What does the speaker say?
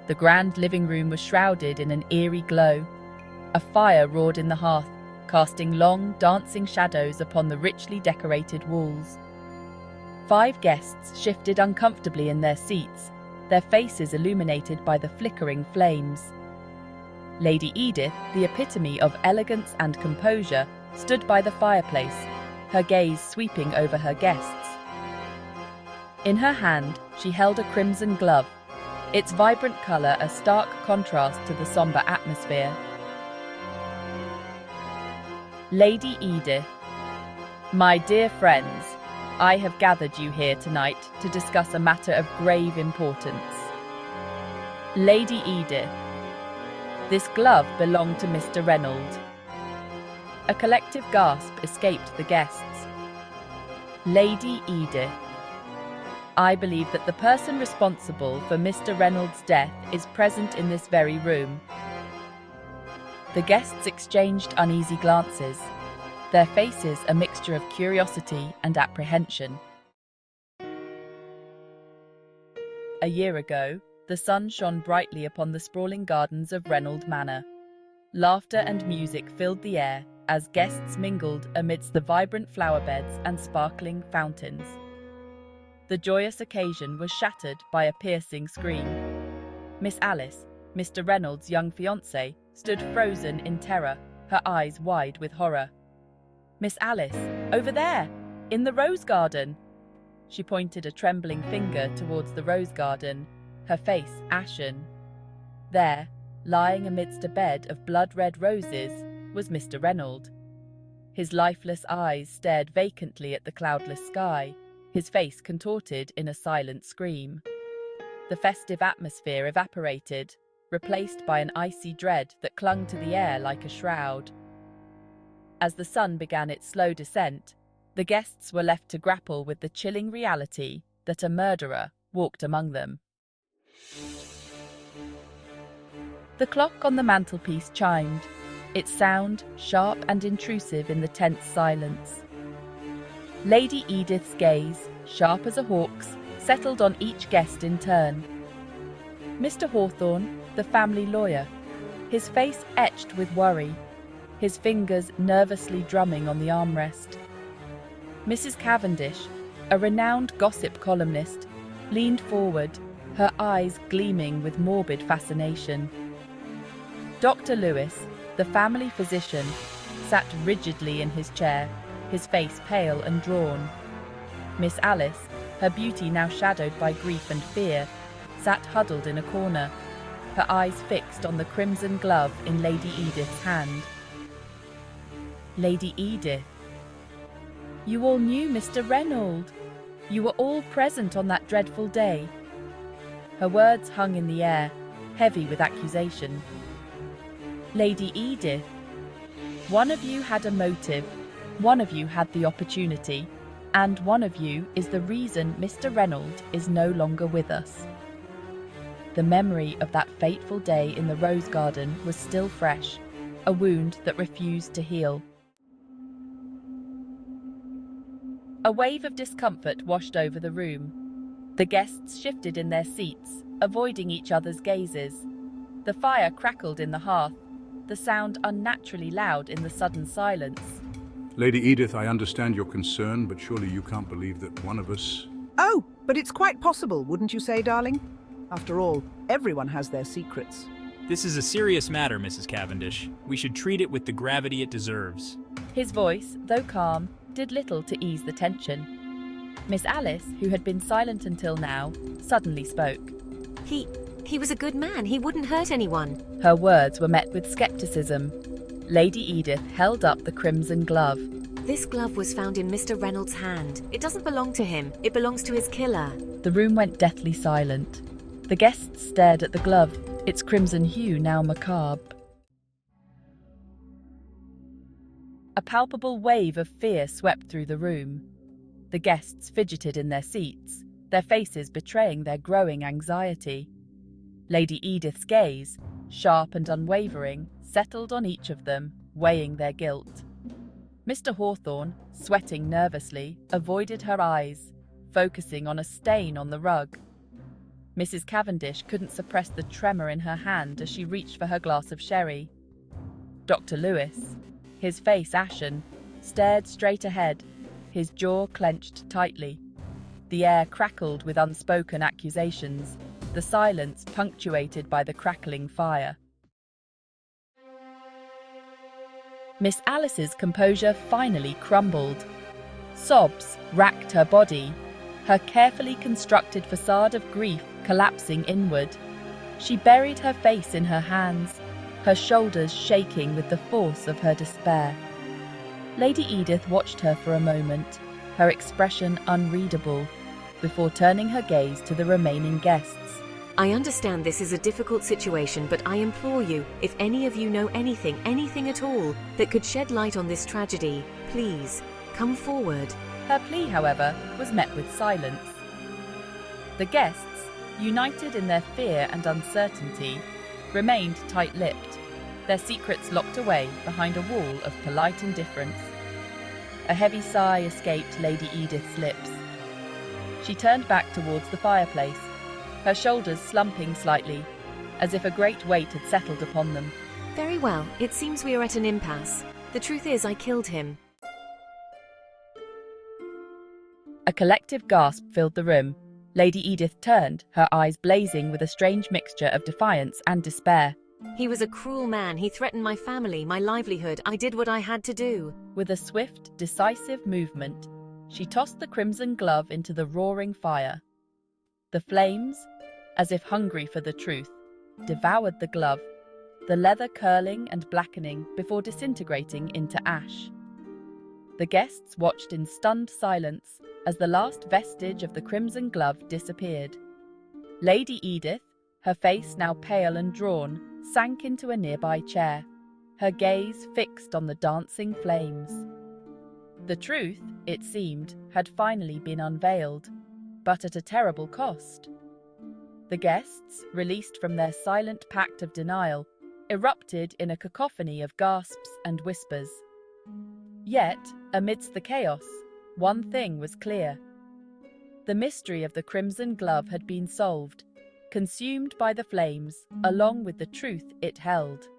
The grand living room was shrouded in an eerie glow. A fire roared in the hearth, casting long, dancing shadows upon the richly decorated walls. 5 guests shifted uncomfortably in their seats, their faces illuminated by the flickering flames. Lady Edith, the epitome of elegance and composure, stood by the fireplace, her gaze sweeping over her guests. In her hand, she held a crimson glove, its vibrant colour a stark contrast to the sombre atmosphere. Lady Edith, my dear friends, I have gathered you here tonight to discuss a matter of grave importance. Lady Edith, this glove belonged to Mr. Reynolds. A collective gasp escaped the guests. Lady Edith, I believe that the person responsible for Mr. Reynolds' death is present in this very room. The guests exchanged uneasy glances, their faces a mixture of curiosity and apprehension. A year ago, the sun shone brightly upon the sprawling gardens of Reynolds Manor. Laughter and music filled the air as guests mingled amidst the vibrant flower beds and sparkling fountains. The joyous occasion was shattered by a piercing scream. Miss Alice, Mr. Reynolds' young fiancée, stood frozen in terror, her eyes wide with horror. Miss Alice, over there, in the rose garden. She pointed a trembling finger towards the rose garden, her face ashen. There, lying amidst a bed of blood-red roses, was Mr. Reynolds. His lifeless eyes stared vacantly at the cloudless sky, his face contorted in a silent scream. The festive atmosphere evaporated, replaced by an icy dread that clung to the air like a shroud. As the sun began its slow descent, the guests were left to grapple with the chilling reality that a murderer walked among them. The clock on the mantelpiece chimed, its sound sharp and intrusive in the tense silence. Lady Edith's gaze, sharp as a hawk's, settled on each guest in turn. Mr. Hawthorne, the family lawyer, his face etched with worry, his fingers nervously drumming on the armrest. Mrs. Cavendish, a renowned gossip columnist, leaned forward, her eyes gleaming with morbid fascination. Dr. Lewis, the family physician, sat rigidly in his chair, his face pale and drawn. Miss Alice, her beauty now shadowed by grief and fear, sat huddled in a corner, her eyes fixed on the crimson glove in Lady Edith's hand. Lady Edith, you all knew Mr. Reynolds. You were all present on that dreadful day. Her words hung in the air, heavy with accusation. Lady Edith, one of you had a motive, one of you had the opportunity, and one of you is the reason Mr. Reynolds is no longer with us. The memory of that fateful day in the rose garden was still fresh, a wound that refused to heal. A wave of discomfort washed over the room. The guests shifted in their seats, avoiding each other's gazes. The fire crackled in the hearth, the sound unnaturally loud in the sudden silence. Lady Edith, I understand your concern, but surely you can't believe that one of us... Oh, but it's quite possible, wouldn't you say, darling? After all, everyone has their secrets. This is a serious matter, Mrs. Cavendish. We should treat it with the gravity it deserves. His voice, though calm, did little to ease the tension. Miss Alice, who had been silent until now, suddenly spoke. He was a good man. He wouldn't hurt anyone. Her words were met with skepticism. Lady Edith held up the crimson glove. This glove was found in Mr. Reynolds' hand. It doesn't belong to him. It belongs to his killer. The room went deathly silent. The guests stared at the glove, its crimson hue now macabre. A palpable wave of fear swept through the room. The guests fidgeted in their seats, their faces betraying their growing anxiety. Lady Edith's gaze, sharp and unwavering, settled on each of them, weighing their guilt. Mr. Hawthorne, sweating nervously, avoided her eyes, focusing on a stain on the rug. Mrs. Cavendish couldn't suppress the tremor in her hand as she reached for her glass of sherry. Dr. Lewis, his face ashen, stared straight ahead, his jaw clenched tightly. The air crackled with unspoken accusations, the silence punctuated by the crackling fire. Miss Alice's composure finally crumbled. Sobs racked her body, her carefully constructed facade of grief collapsing inward. She buried her face in her hands, her shoulders shaking with the force of her despair. Lady Edith watched her for a moment, her expression unreadable, before turning her gaze to the remaining guests. I understand this is a difficult situation, but I implore you, if any of you know anything at all, that could shed light on this tragedy, please, come forward. Her plea, however, was met with silence. The guests, united in their fear and uncertainty, remained tight-lipped, their secrets locked away behind a wall of polite indifference. A heavy sigh escaped Lady Edith's lips. She turned back towards the fireplace, her shoulders slumping slightly, as if a great weight had settled upon them. Very well, it seems we are at an impasse. The truth is, I killed him. A collective gasp filled the room. Lady Edith turned, her eyes blazing with a strange mixture of defiance and despair. He was a cruel man. He threatened my family, my livelihood. I did what I had to do. With a swift, decisive movement, she tossed the crimson glove into the roaring fire. The flames, as if hungry for the truth, devoured the glove, the leather curling and blackening before disintegrating into ash. The guests watched in stunned silence as the last vestige of the crimson glove disappeared. Lady Edith, her face now pale and drawn, sank into a nearby chair, her gaze fixed on the dancing flames. The truth, it seemed, had finally been unveiled, but at a terrible cost. The guests, released from their silent pact of denial, erupted in a cacophony of gasps and whispers. Yet, amidst the chaos, one thing was clear. The mystery of the crimson glove had been solved, consumed by the flames, along with the truth it held.